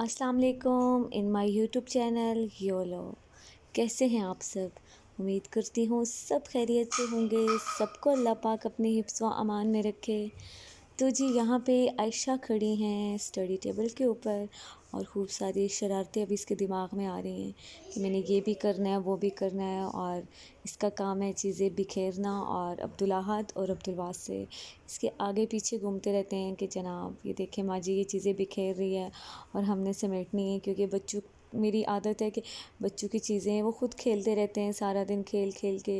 अस्सलाम वालेकुम in my YouTube channel YOLO. कैसे हैं आप सब? उम्मीद करती हूँ सब खैरियत से होंगे। सबको अल्लाह पाक अपने हिफ्ज़ व अमान में रखे। तो जी यहाँ पे आयशा खड़ी हैं स्टडी टेबल के ऊपर और खूब सारी शरारतें अभी इसके दिमाग में आ रही हैं कि मैंने ये भी करना है वो भी करना है। और इसका काम है चीज़ें बिखेरना और अब्दुल अहद और अब्दुल वासे इसके आगे पीछे घूमते रहते हैं कि जनाब ये देखें माँ जी ये चीज़ें बिखेर रही है और हमने समेटनी है। क्योंकि बच्चों मेरी आदत है कि बच्चों की चीज़ें वो ख़ुद खेलते रहते हैं सारा दिन खेल खेल के।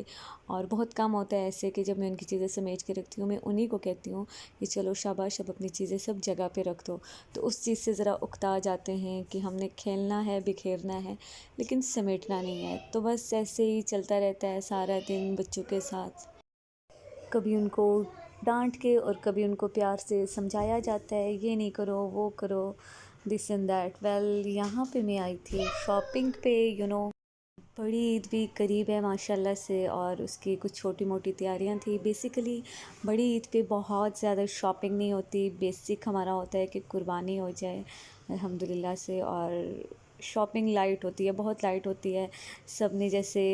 और बहुत कम होता है ऐसे कि जब मैं उनकी चीज़ें समेट के रखती हूँ। मैं उन्हीं को कहती हूँ कि चलो शाबाश अब अपनी चीज़ें सब जगह पे रख दो। तो उस चीज़ से ज़रा उकता जाते हैं कि हमने खेलना है बिखेरना है लेकिन समेटना नहीं है। तो बस ऐसे ही चलता रहता है सारा दिन बच्चों के साथ। कभी उनको डांट के और कभी उनको प्यार से समझाया जाता है ये नहीं करो वो करो दिस एंड दैट। वेल यहाँ पे मैं आई थी शॉपिंग पे बड़ी ईद भी करीब है माशाल्लाह से और उसकी कुछ छोटी मोटी तैयारियां थी। बेसिकली बड़ी ईद पे बहुत ज़्यादा शॉपिंग नहीं होती। बेसिक हमारा होता है कि कुर्बानी हो जाए अल्हम्दुलिल्लाह से। और शॉपिंग लाइट होती है बहुत लाइट होती है। सब ने जैसे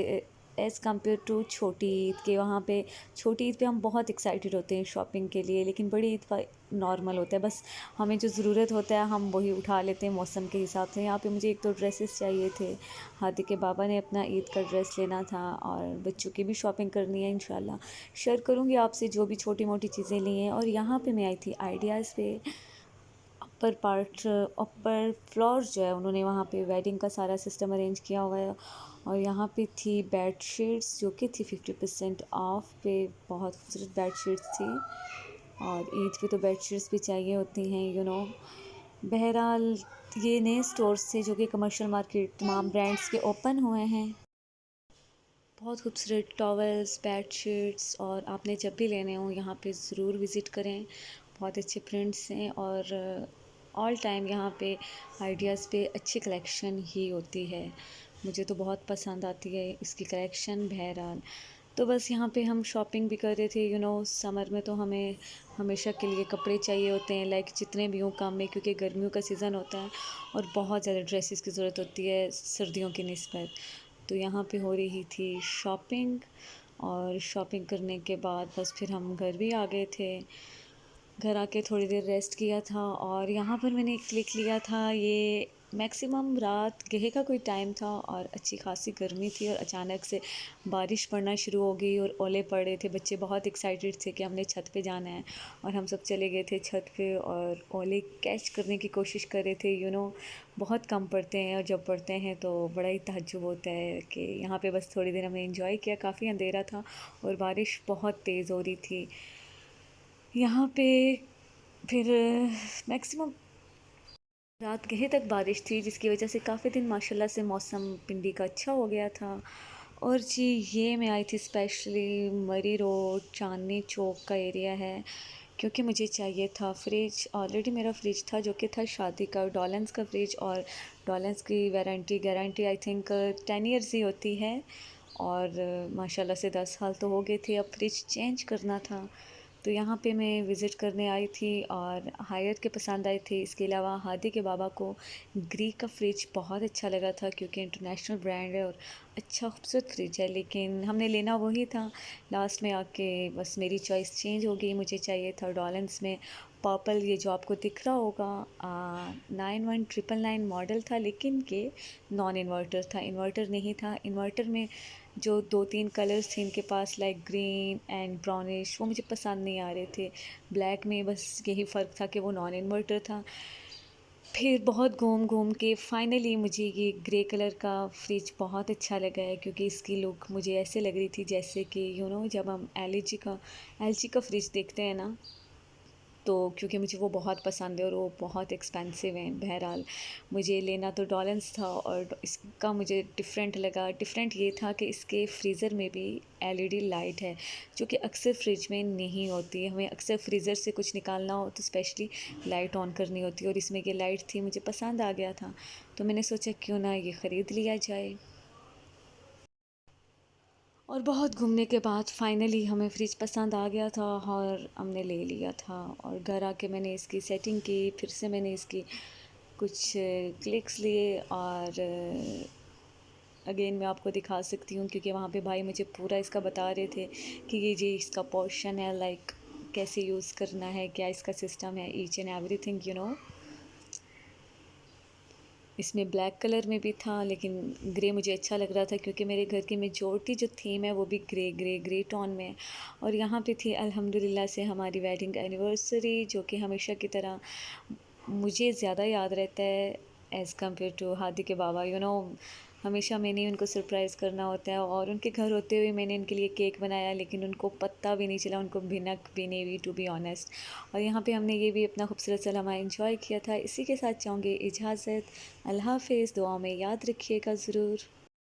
एज़ कम्पेयर टू छोटी ईद के वहाँ पे छोटी ईद पे हम बहुत एक्साइटेड होते हैं शॉपिंग के लिए। लेकिन बड़ी ईद पर नॉर्मल होता है बस हमें जो ज़रूरत होता है हम वही उठा लेते हैं मौसम के हिसाब से। यहाँ पे मुझे एक दो ड्रेसेस चाहिए थे। हादी के बाबा ने अपना ईद का ड्रेस लेना था और बच्चों की भी शॉपिंग करनी है इंशाल्लाह। शेयर करूँगी आपसे जो भी छोटी मोटी चीज़ें ली हैं। और यहाँ पे मैं आई थी आइडियाज़ पे अपर फ्लोर जो है उन्होंने वहाँ पे वेडिंग का सारा सिस्टम अरेंज किया हुआ है। और यहाँ पे थी बेड शीट्स जो कि थी 50% ऑफ पे। बहुत खूबसूरत बेड शीट्स थी और ईद पे तो बेड शीट्स भी चाहिए होती हैं। बहरहाल ये नए स्टोर्स थे जो कि कमर्शियल मार्केट तमाम ब्रांड्स के ओपन हुए हैं। बहुत खूबसूरत टॉवल्स बेड शीट्स और आपने जब भी लेने हो यहाँ पे ज़रूर विज़िट करें। बहुत अच्छे प्रिंट्स हैं और ऑल टाइम यहाँ पे आइडियाज़ पे अच्छी कलेक्शन ही होती है। मुझे तो बहुत पसंद आती है इसकी कलेक्शन। बहरहाल तो बस यहाँ पे हम शॉपिंग भी कर रहे थे। समर में तो हमें हमेशा के लिए कपड़े चाहिए होते हैं लाइक जितने भी हों कम में क्योंकि गर्मियों का सीज़न होता है और बहुत ज़्यादा ड्रेसेस की ज़रूरत होती है सर्दियों की निस्बत। तो यहाँ पे हो रही थी शॉपिंग और शॉपिंग करने के बाद बस फिर हम घर भी आ गए थे। घर आके थोड़ी देर रेस्ट किया था और यहाँ पर मैंने एक क्लिक लिया था। ये मैक्सिमम रात गहे का कोई टाइम था और अच्छी खासी गर्मी थी और अचानक से बारिश पड़ना शुरू हो गई और ओले पड़ रहे थे। बच्चे बहुत एक्साइटेड थे कि हमने छत पे जाना है और हम सब चले गए थे छत पे और ओले कैच करने की कोशिश कर रहे थे। बहुत कम पड़ते हैं और जब पड़ते हैं तो बड़ा ही ताज्जुब होता है कि यहाँ पे बस थोड़ी देर हमने एंजॉय किया। काफ़ी अंधेरा था और बारिश बहुत तेज़ हो रही थी यहाँ पे। फिर मैक्सिमम रात गहे तक बारिश थी जिसकी वजह से काफ़ी दिन माशाल्लाह से मौसम पिंडी का अच्छा हो गया था। और जी ये मैं आई थी स्पेशली मरी रोड चांदनी चौक का एरिया है क्योंकि मुझे चाहिए था फ्रिज। ऑलरेडी मेरा फ्रिज था जो कि था शादी का डॉलेंस का फ्रिज और डॉलेंस की guarantee I think 10 years he होती है। और माशाल्लाह से 10 साल तो हो गए थे। अब फ्रिज चेंज करना था तो यहाँ पे मैं विज़िट करने आई थी और हायत के पसंद आए थे। इसके अलावा हादी के बाबा को ग्री का फ्रिज बहुत अच्छा लगा था क्योंकि इंटरनेशनल ब्रांड है और अच्छा खूबसूरत फ्रिज है। लेकिन हमने लेना वही था। लास्ट में आके बस मेरी चॉइस चेंज हो गई। मुझे चाहिए था डॉलेंस में पर्पल ये जो आपको दिख रहा होगा 9199 मॉडल था लेकिन के नॉन इन्वर्टर था इन्वर्टर नहीं था। इन्वर्टर में जो 2-3 कलर्स थे इनके पास लाइक ग्रीन एंड ब्राउनिश वो मुझे पसंद नहीं आ रहे थे। ब्लैक में बस यही फ़र्क था कि वो नॉन इन्वर्टर था। फिर बहुत घूम घूम के फ़ाइनली मुझे ये ग्रे कलर का फ्रिज बहुत अच्छा लगा है क्योंकि इसकी लुक मुझे ऐसे लग रही थी जैसे कि जब हम एलजी का फ्रिज देखते हैं ना तो क्योंकि मुझे वो बहुत पसंद है और वो बहुत एक्सपेंसिव हैं। बहरहाल मुझे लेना तो डॉलेंस था और इसका मुझे डिफरेंट लगा। डिफरेंट ये था कि इसके फ्रीज़र में भी एलईडी लाइट है जो कि अक्सर फ्रिज में नहीं होती है। हमें अक्सर फ्रीज़र से कुछ निकालना हो तो स्पेशली लाइट ऑन करनी होती है और इसमें ये लाइट थी मुझे पसंद आ गया था। तो मैंने सोचा क्यों ना ये ख़रीद लिया जाए। और बहुत घूमने के बाद फ़ाइनली हमें फ्रिज पसंद आ गया था और हमने ले लिया था। और घर आके मैंने इसकी सेटिंग की फिर से मैंने इसकी कुछ क्लिक्स लिए और अगेन मैं आपको दिखा सकती हूँ क्योंकि वहाँ पे भाई मुझे पूरा इसका बता रहे थे कि ये जी इसका पोर्शन है, लाइक कैसे यूज़ करना है, क्या इसका सिस्टम है, each and everything you know. इसमें ब्लैक कलर में भी था लेकिन ग्रे मुझे अच्छा लग रहा था क्योंकि मेरे घर की मेजॉरिटी जो थीम है वो भी ग्रे ग्रे ग्रे टोन में है। और यहाँ पे थी अल्हम्दुलिल्लाह से हमारी वेडिंग एनिवर्सरी, जो कि हमेशा की तरह मुझे ज़्यादा याद रहता है एज़ कम्पेयर टू हादी के बाबा यू नो। हमेशा मैंने उनको सरप्राइज़ करना होता है और उनके घर होते हुए मैंने उनके लिए केक बनाया लेकिन उनको पता भी नहीं चला, उनको भिनक भी नहीं हुई टू बी ऑनेस्ट। और यहाँ पे हमने ये भी अपना खूबसूरत सा लम्हा एंजॉय किया था। इसी के साथ चाहूँगी इजाज़त। अल्लाह हाफ़िज़, दुआ में याद रखिएगा ज़रूर।